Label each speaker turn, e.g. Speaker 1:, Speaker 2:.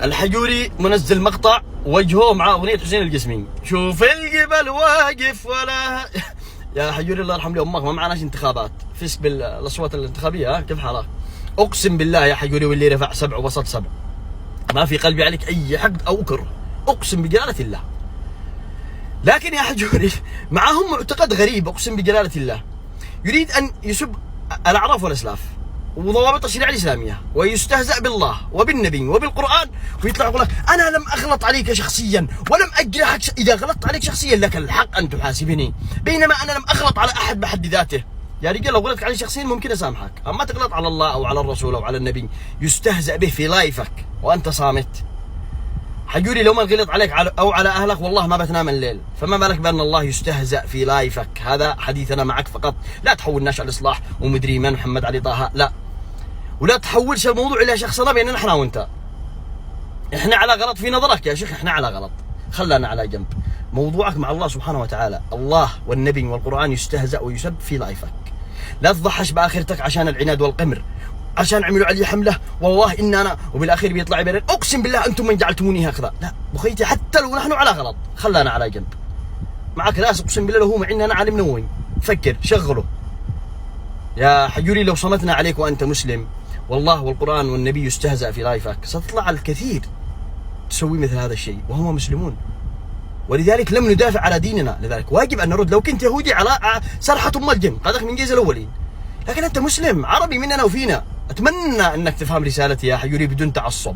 Speaker 1: الحجوري منزل مقطع وجهه مع اغنيه حسين القسمي، شوف الجبل واقف ولا يا حجوري الله يرحم لي امك، ما معناش انتخابات، فيش بالاصوات الانتخابيه. كيف حالك؟ اقسم بالله يا حجوري واللي رفع 7.7 ما في قلبي عليك اي حقد او كره، اقسم بجلاله الله. لكن يا حجوري معهم معتقد غريب، اقسم بجلاله الله، يريد ان يسب الاعراف والاسلاف وضوابط الشريعه الاسلاميه، ويستهزأ بالله وبالنبي وبالقران، ويطلع يقول لك انا لم اغلط عليك شخصيا ولم اجرحك، اذا غلطت عليك شخصيا لك الحق ان تحاسبني، بينما انا لم اغلط على احد بحد ذاته. يا رجال لو غلطت علي شخصيا ممكن اسامحك، اما تغلط على الله او على الرسول او على النبي يستهزأ به في لايفك وانت صامت. حجوري لو ما غلط عليك او على اهلك والله ما بتنام الليل، فما بالك بان الله يستهزأ في لايفك. هذا حديثنا معك فقط، لا تحولناش على الاصلاح ومدري من محمد علي طه، لا، ولا تحولش الموضوع الى شخصنا بيننا احنا وانت. احنا على غلط في نظرك يا شيخ، احنا على غلط، خلانا على جنب. موضوعك مع الله سبحانه وتعالى، الله والنبي والقرآن يستهزأ ويسب في لايفك. لا تضحش باخرتك عشان العناد والقمر، عشان عملوا علي حمله والله ان انا، وبالاخير بيطلع يبين اقسم بالله انتم من جعلتموني هكذا. لا بخيتي، حتى لو نحن على غلط خلانا على جنب. معك ناس اقسم بالله لو هو معنا انا عالم نووي، فكر شغله يا حجوري. لو صمتنا عليك وانت مسلم والله والقرآن والنبي يستهزأ في لايفك، ستطلع على الكثير تسوي مثل هذا الشيء وهم مسلمون، ولذلك لم ندافع على ديننا، لذلك واجب ان نرد. لو كنت يهودي على سرحة ام الجن قادك من جيز الاولين، لكن انت مسلم عربي مننا وفينا. اتمنى انك تفهم رسالتي يا حجوري بدون تعصب.